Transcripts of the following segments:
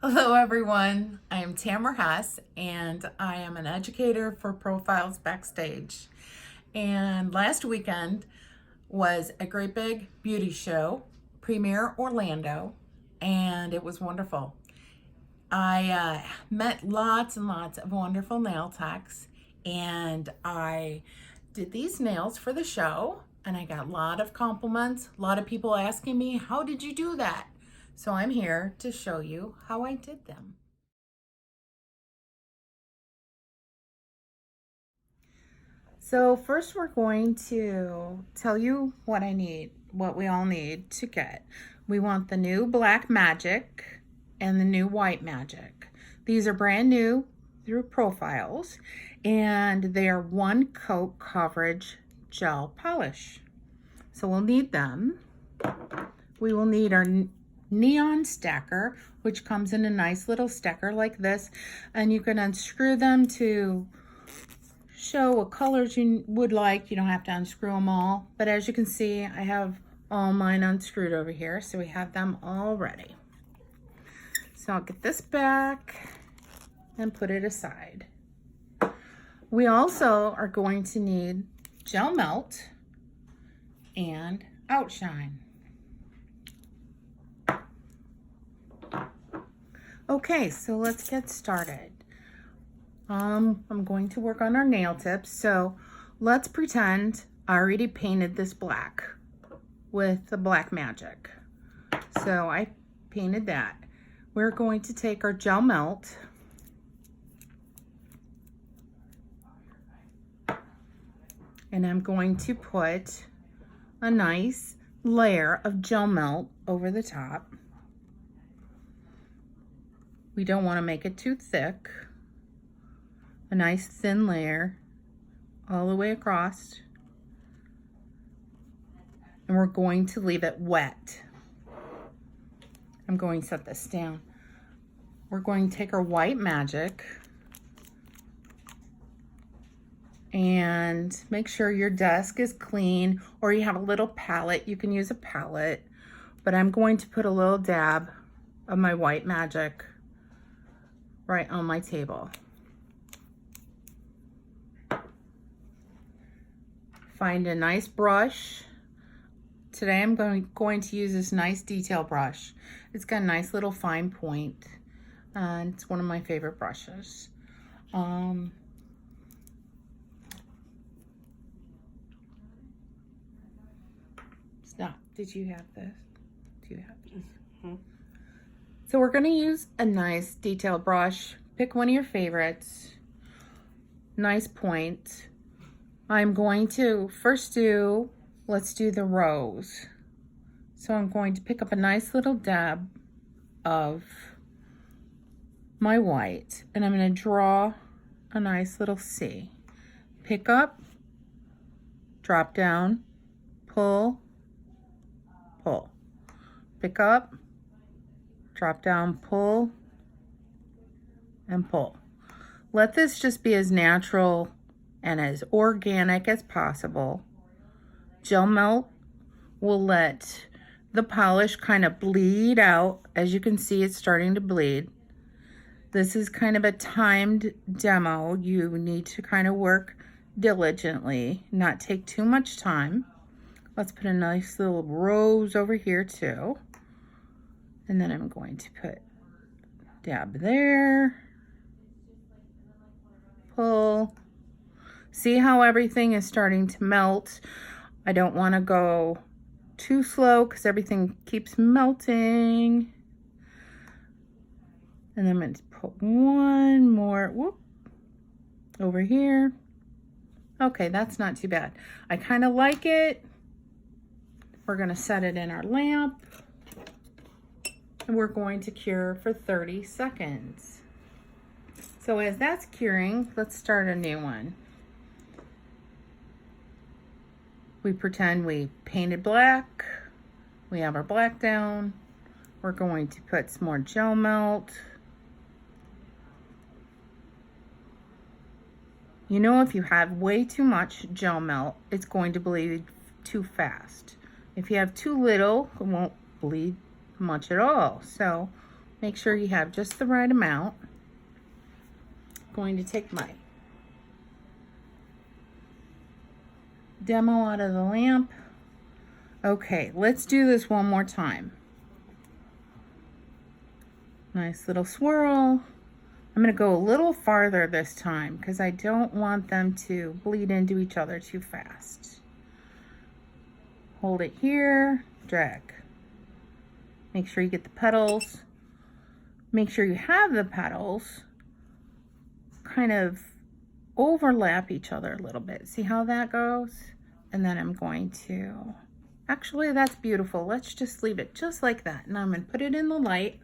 Hello everyone, I am Tamera Hess and I am an educator for ProFiles Backstage. And last weekend was a great big beauty show, Premiere Orlando, and it was wonderful. I met lots and lots of wonderful nail techs, and I did these nails for the show, and I got a lot of compliments, a lot of people asking me, how did you do that? So I'm here to show you how I did them. So first we're going to tell you what we all need to get. We want the new Black Magic and the new White Magic. These are brand new through Profiles, and they are 1-coat coverage gel polish. So we'll need them. We will need our neon stacker, which comes in a nice little stacker like this, and you can unscrew them to show what colors you would like. You don't have to unscrew them all, but as you can see, I have all mine unscrewed over here, so we have them all ready. So I'll get this back and put it aside. We also are going to need gel melt and outshine. Okay, so let's get started. I'm going to work on our nail tips. So let's pretend I already painted this black with the Black Magic. So I painted that. We're going to take our gel melt and I'm going to put a nice layer of gel melt over the top. We don't want to make it too thick. A nice thin layer all the way across, and we're going to leave it wet. I'm going to set this down. We're going to take our White Magic and make sure your desk is clean, or you have a little palette. You can use a palette, but I'm going to put a little dab of my White Magic right on my table. Find a nice brush. Today I'm going to use this nice detail brush. It's got a nice little fine point, and it's one of my favorite brushes. Stop. Did you have this? Do you have this? Mm-hmm. So we're going to use a nice detail brush. Pick one of your favorites. Nice point. I'm going to first let's do the rose. So I'm going to pick up a nice little dab of my white, and I'm going to draw a nice little C. Pick up, drop down, pull, pull. Pick up, drop down, pull, and pull. Let this just be as natural and as organic as possible. Gel melt will let the polish kind of bleed out. As you can see, it's starting to bleed. This is kind of a timed demo. You need to kind of work diligently, not take too much time. Let's put a nice little rose over here too. And then I'm going to put dab there, pull. See how everything is starting to melt? I don't want to go too slow because everything keeps melting. And then I'm going to put one more over here. Okay, that's not too bad. I kind of like it. We're going to set it in our lamp. And we're going to cure for 30 seconds. So as that's curing, let's start a new one. We pretend we painted black. We have our black down. We're going to put some more gel melt. You know, if you have way too much gel melt, it's going to bleed too fast. If you have too little, it won't bleed much at all. So Make sure you have just the right amount. I'm going to take my demo out of the lamp. Okay, let's do this one more time. Nice little swirl. I'm going to go a little farther this time because I don't want them to bleed into each other too fast. Hold it here, drag. Make sure you get the petals. Make sure you have the petals kind of overlap each other a little bit. See how that goes? And then I'm going to, actually that's beautiful. Let's just leave it just like that. Now I'm going to put it in the light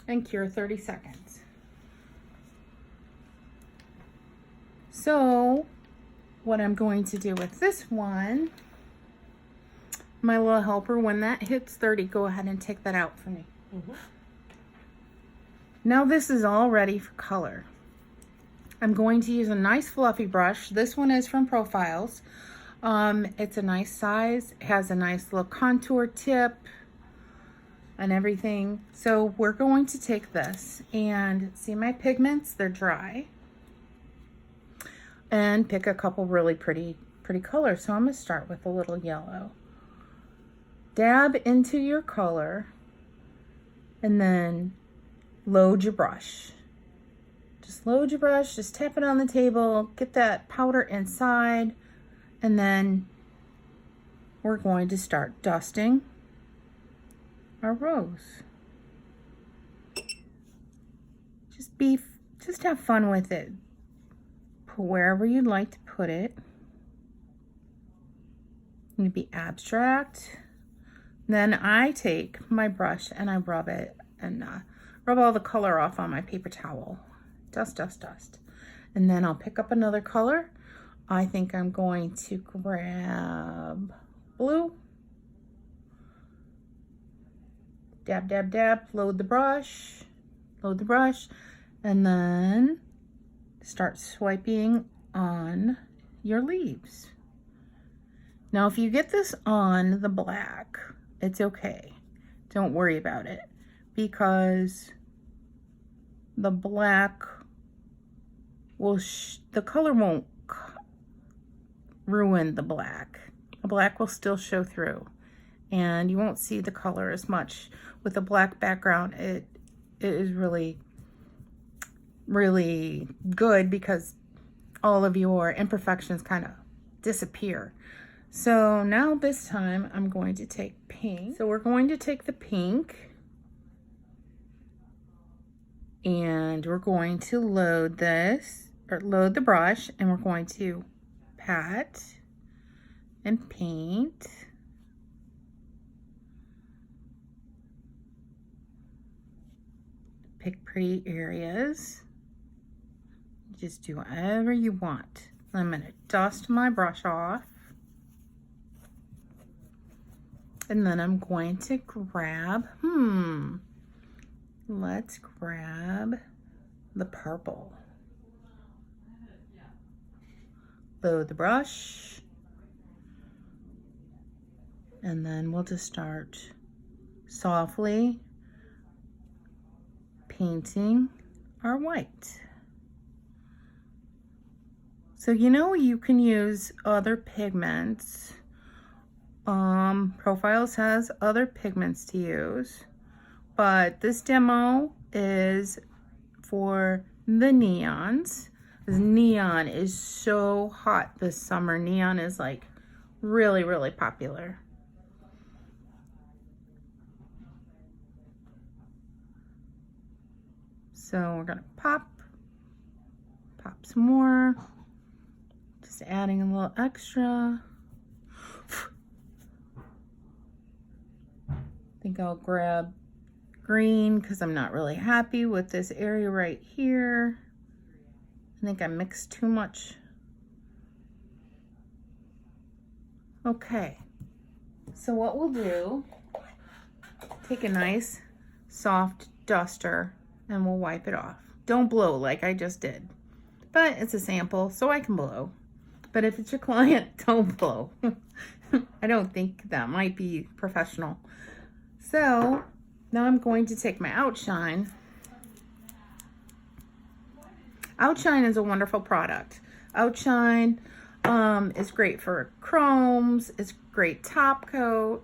and cure 30 seconds. So what I'm going to do with this one, my little helper, when that hits 30, go ahead and take that out for me. Now this is all ready for color. I'm going to use a nice fluffy brush. This one is from ProFiles. It's a nice size. It has a nice little contour tip and everything. So we're going to take this and see my pigments, they're dry. And pick a couple really pretty colors. So I'm gonna start with a little yellow. Dab into your color and then load your brush. Just load your brush, just tap it on the table, get that powder inside, and then we're going to start dusting our rose. Just have fun with it. Put wherever you'd like to put it. You be abstract. Then I take my brush and I rub it and rub all the color off on my paper towel. Dust, dust, dust. And then I'll pick up another color. I think I'm going to grab blue. Dab, dab, dab, load the brush, and then start swiping on your leaves. Now, if you get this on the black, it's okay. Don't worry about it because the black will, the color won't ruin the black. The black will still show through and you won't see the color as much. With a black background, it is really, really good because all of your imperfections kind of disappear. So now this time I'm going to take pink. So we're going to take the pink and we're going to load this, or load the brush, and we're going to pat and paint. Pick pretty areas. Just do whatever you want. I'm going to dust my brush off. And then I'm going to grab, let's grab the purple. Load the brush. And then we'll just start softly painting our white. So you know you can use other pigments. ProFiles has other pigments to use, but this demo is for the neons. This neon is so hot this summer. Neon is like really, really popular. So we're gonna pop some more. Just adding a little extra. I think I'll grab green because I'm not really happy with this area right here. I think I mixed too much. Okay, so what we'll do, take a nice soft duster and we'll wipe it off. Don't blow like I just did, but it's a sample so I can blow. But if it's your client, don't blow. I don't think that might be professional. So Now I'm going to take my Outshine. Outshine is a wonderful product. Outshine is great for chromes. It's great top coat.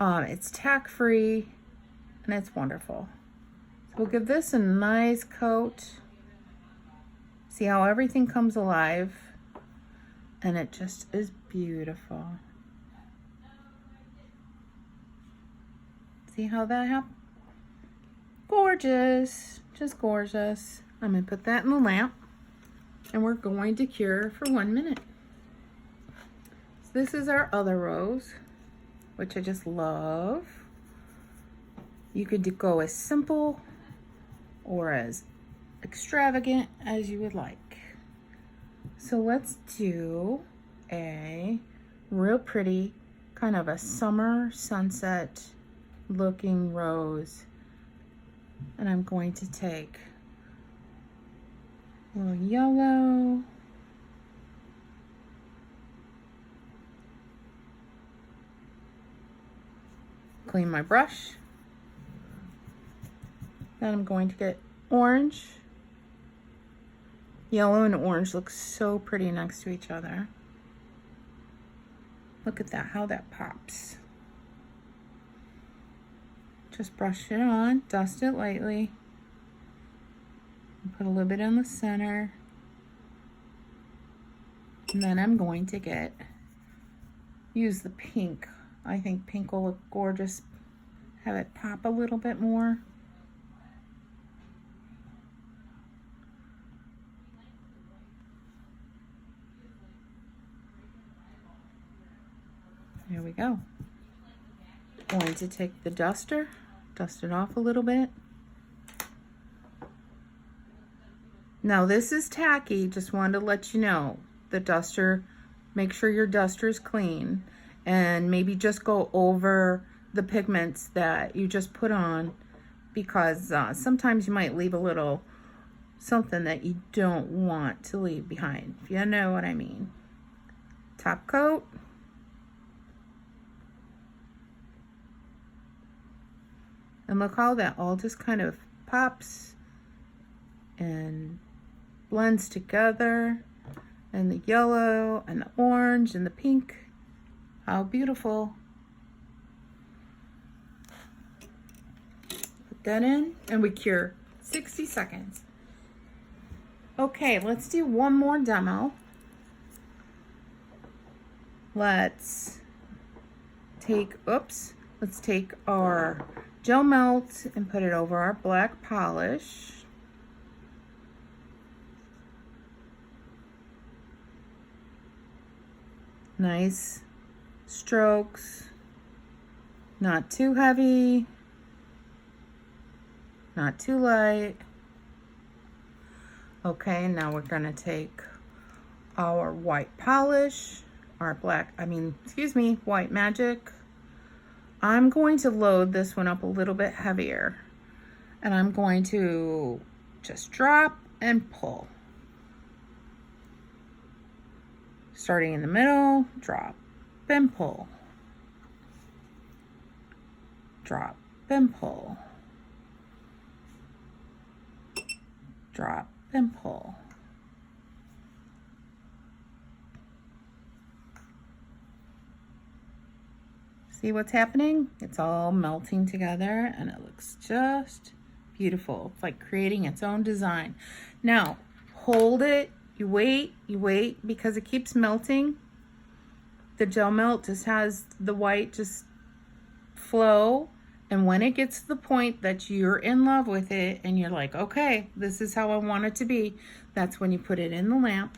It's tack free and it's wonderful. So we'll give this a nice coat. See how everything comes alive, and it just is beautiful. See how that happened? Gorgeous, just gorgeous. I'm gonna put that in the lamp, and we're going to cure for 1 minute. So this is our other rose, which I just love. You could go as simple or as extravagant as you would like. So let's do a real pretty kind of a summer sunset looking rose. And I'm going to take a little yellow, clean my brush. Then I'm going to get orange. Yellow and orange look so pretty next to each other. Look at that, how that pops. Just brush it on, dust it lightly. Put a little bit in the center. And then I'm going to use the pink. I think pink will look gorgeous. Have it pop a little bit more. There we go. Going to take the duster, dust it off a little bit. Now this is tacky, just wanted to let you know. The duster, make sure your duster is clean, and maybe just go over the pigments that you just put on, because sometimes you might leave a little something that you don't want to leave behind, if you know what I mean. Top coat. And look how that all just kind of pops and blends together. And the yellow and the orange and the pink. How beautiful. Put that in and we cure 60 seconds. Okay, let's do one more demo. Let's take our gel melt and put it over our black polish. Nice strokes, not too heavy, not too light. Okay, now we're gonna take our white polish, white magic. I'm going to load this one up a little bit heavier, and I'm going to just drop and pull. Starting in the middle, drop and pull. Drop and pull. Drop and pull. See what's happening? It's all melting together and it looks just beautiful. It's like creating its own design. Now, hold it. You wait because it keeps melting. The gel melt just has the white just flow. And when it gets to the point that you're in love with it and you're like, okay, this is how I want it to be, that's when you put it in the lamp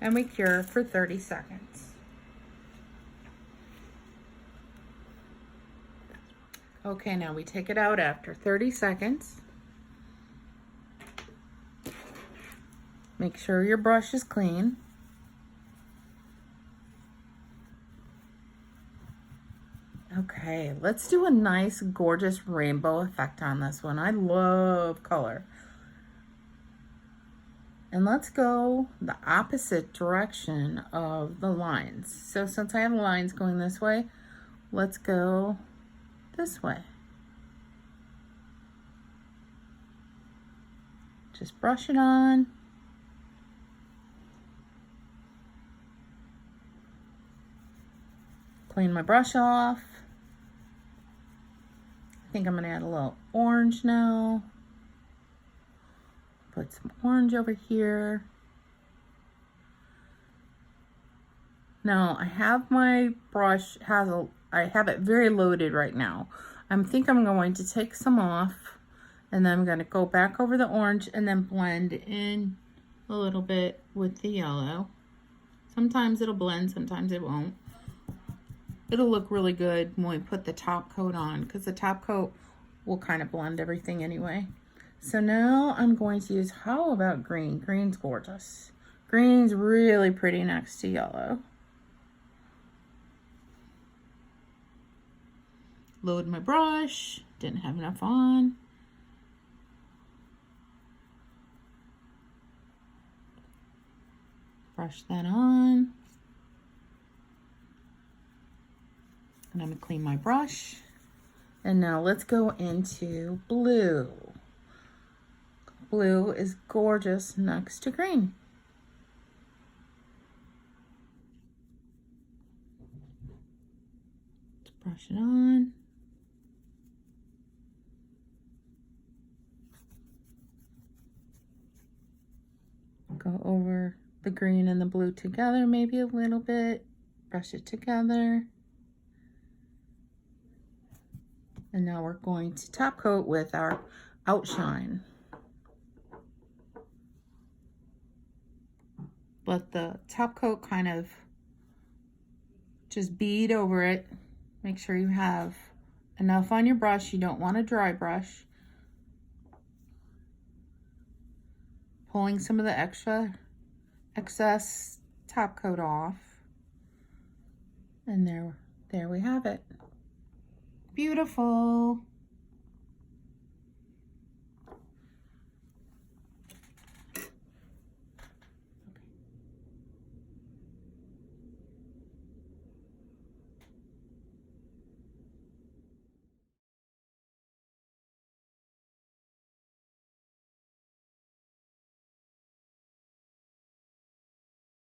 and we cure for 30 seconds. Okay, now we take it out after 30 seconds. Make sure your brush is clean. Okay, let's do a nice, gorgeous rainbow effect on this one. I love color. And let's go the opposite direction of the lines. So since I have lines going this way, let's go this way. Just brush it on. Clean my brush off. I think I'm going to add a little orange now. Put some orange over here. Now I have my brush, I have it very loaded right now. I think I'm going to take some off, and then I'm going to go back over the orange and then blend in a little bit with the yellow. Sometimes it'll blend, sometimes it won't. It'll look really good when we put the top coat on, because the top coat will kind of blend everything anyway. So now I'm going to use, how about green? Green's gorgeous. Green's really pretty next to yellow. Load my brush, didn't have enough on. Brush that on. And I'm gonna clean my brush. And now let's go into blue. Blue is gorgeous next to green. Let's brush it on. Go over the green and the blue together, maybe a little bit. Brush it together. And now we're going to top coat with our outshine. Let the top coat kind of just bead over it. Make sure you have enough on your brush. You don't want a dry brush. Pulling some of the excess top coat off. And there we have it. Beautiful.